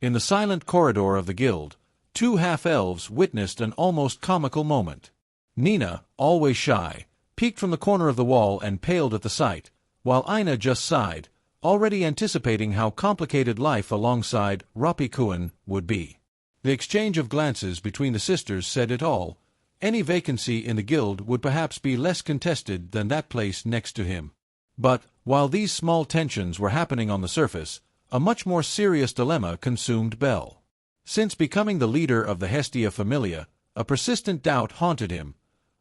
In the silent corridor of the guild, two half-elves witnessed an almost comical moment. Nina, always shy, peeked from the corner of the wall and paled at the sight, while Ina just sighed, already anticipating how complicated life alongside Rapikuin would be. The exchange of glances between the sisters said it all. Any vacancy in the guild would perhaps be less contested than that place next to him. But, while these small tensions were happening on the surface, a much more serious dilemma consumed Bell. Since becoming the leader of the Hestia Familia, a persistent doubt haunted him.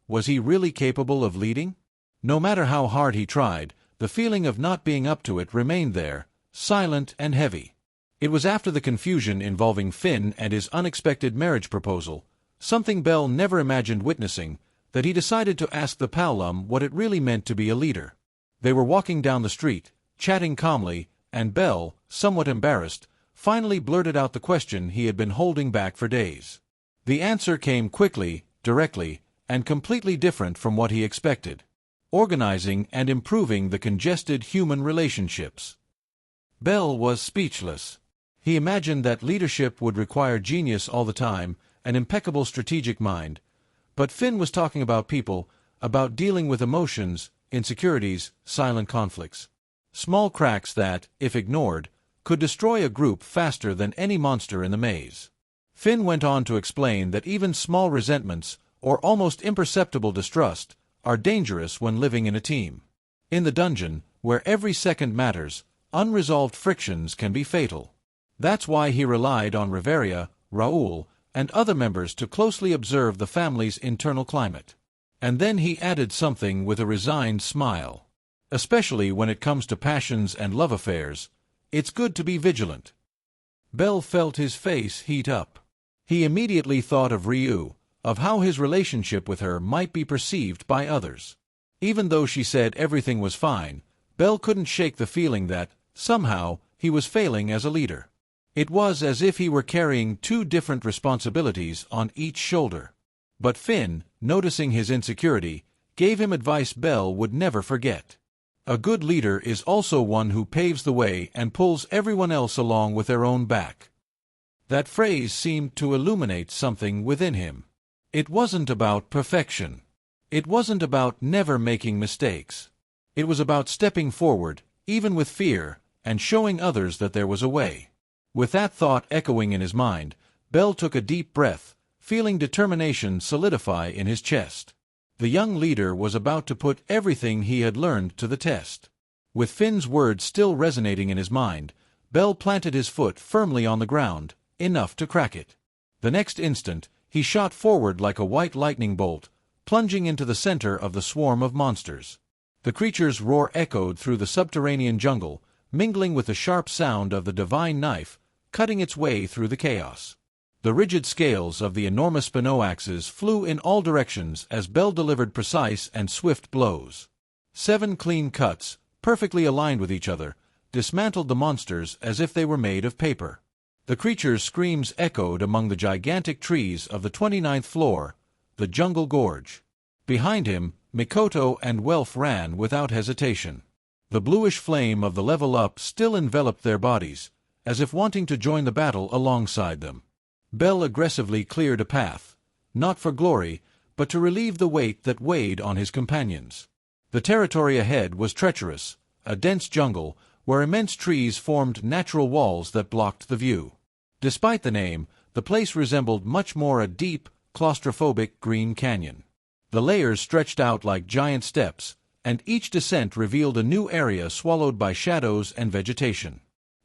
Was he really capable of leading? No matter how hard he tried, the feeling of not being up to it remained there, silent and heavy. It was after the confusion involving Finn and his unexpected marriage proposal, something Bell never imagined witnessing, that he decided to ask the Paolum what it really meant to be a leader. They were walking down the street, chatting calmly, and Bell, somewhat embarrassed, finally blurted out the question he had been holding back for days. The answer came quickly, directly, and completely different from what he expected. Organizing and improving the congested human relationships. Bell was speechless. He imagined that leadership would require genius all the time, an impeccable strategic mind. But Finn was talking about people, about dealing with emotions, insecurities, silent conflicts. Small cracks that, if ignored, could destroy a group faster than any monster in the maze. Finn went on to explain that even small resentments, or almost imperceptible distrust, are dangerous when living in a team. In the dungeon, where every second matters, unresolved frictions can be fatal. That's why he relied on Riveria, Raoul, and other members to closely observe the family's internal climate. And then he added something with a resigned smile. Especially when it comes to passions and love affairs, it's good to be vigilant. Bell felt his face heat up. He immediately thought of Ryu, of how his relationship with her might be perceived by others. Even though she said everything was fine, Bell couldn't shake the feeling that, somehow, he was failing as a leader. It was as if he were carrying two different responsibilities on each shoulder. But Finn, noticing his insecurity, gave him advice Bell would never forget. A good leader is also one who paves the way and pulls everyone else along with their own back. That phrase seemed to illuminate something within him. It wasn't about perfection. It wasn't about never making mistakes. It was about stepping forward, even with fear, and showing others that there was a way. With that thought echoing in his mind, Bell took a deep breath, feeling determination solidify in his chest. The young leader was about to put everything he had learned to the test. With Finn's words still resonating in his mind, Bell planted his foot firmly on the ground, enough to crack it. The next instant, he shot forward like a white lightning bolt, plunging into the center of the swarm of monsters. The creature's roar echoed through the subterranean jungle, mingling with the sharp sound of the divine knife, cutting its way through the chaos. The rigid scales of the enormous Spino axes flew in all directions as Bell delivered precise and swift blows. 7 clean cuts, perfectly aligned with each other, dismantled the monsters as if they were made of paper. The creature's screams echoed among the gigantic trees of the 29th floor, the jungle gorge. Behind him, Mikoto and Welf ran without hesitation. The bluish flame of the level up still enveloped their bodies, as if wanting to join the battle alongside them. Bell aggressively cleared a path, not for glory, but to relieve the weight that weighed on his companions. The territory ahead was treacherous, a dense jungle, where immense trees formed natural walls that blocked the view. Despite the name, the place resembled much more a deep, claustrophobic green canyon. The layers stretched out like giant steps, and each descent revealed a new area swallowed by shadows and vegetation.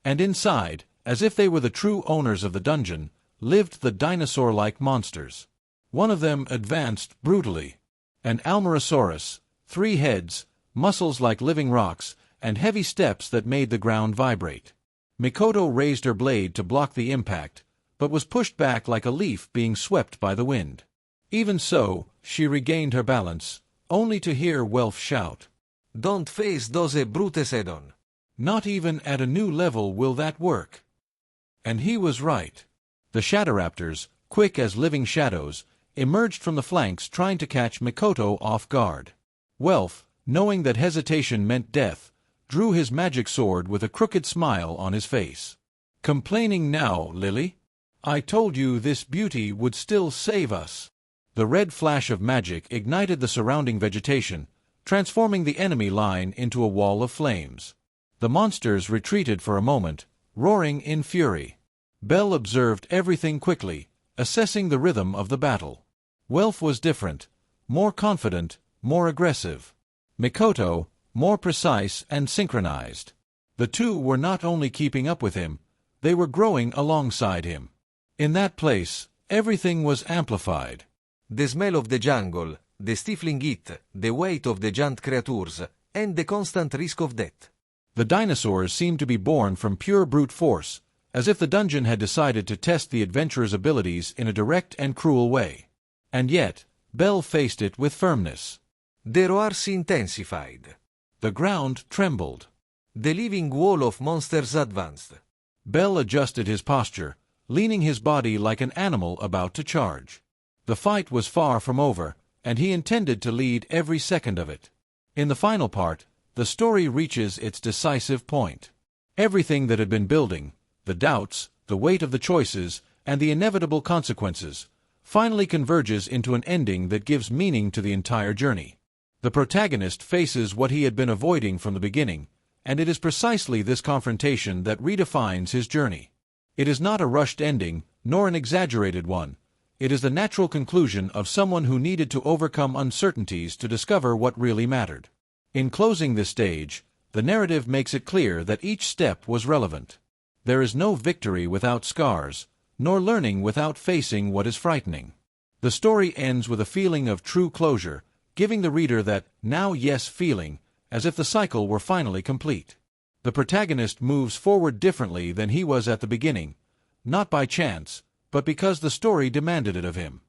And inside, as if they were the true owners of the dungeon, lived the dinosaur-like monsters. One of them advanced brutally. An Almarosaurus, 3 heads, muscles like living rocks, and heavy steps that made the ground vibrate. Mikoto raised her blade to block the impact, but was pushed back like a leaf being swept by the wind. Even so, she regained her balance, only to hear Welf shout, "Don't face those brutes head-on." Not even at a new level will that work. And he was right. The Shadowraptors, quick as living shadows, emerged from the flanks trying to catch Mikoto off guard. Welf, knowing that hesitation meant death, drew his magic sword with a crooked smile on his face. Complaining now, Lily? I told you this beauty would still save us. The red flash of magic ignited the surrounding vegetation, transforming the enemy line into a wall of flames. The monsters retreated for a moment, roaring in fury. Belle observed everything quickly, assessing the rhythm of the battle. Welf was different, more confident, more aggressive. Mikoto, more precise and synchronized. The two were not only keeping up with him, they were growing alongside him. In that place, everything was amplified. The smell of the jungle, the stifling heat, the weight of the giant creatures, and the constant risk of death. The dinosaurs seemed to be born from pure brute force, as if the dungeon had decided to test the adventurer's abilities in a direct and cruel way. And yet, Belle faced it with firmness. The roars intensified. The ground trembled. The living wall of monsters advanced. Belle adjusted his posture, leaning his body like an animal about to charge. The fight was far from over, and he intended to lead every second of it. In the final part, the story reaches its decisive point. Everything that had been building, the doubts, the weight of the choices, and the inevitable consequences, finally converges into an ending that gives meaning to the entire journey. The protagonist faces what he had been avoiding from the beginning, and it is precisely this confrontation that redefines his journey. It is not a rushed ending, nor an exaggerated one. It is the natural conclusion of someone who needed to overcome uncertainties to discover what really mattered. In closing this stage, the narrative makes it clear that each step was relevant. There is no victory without scars, nor learning without facing what is frightening. The story ends with a feeling of true closure, giving the reader that now yes feeling, as if the cycle were finally complete. The protagonist moves forward differently than he was at the beginning, not by chance, but because the story demanded it of him.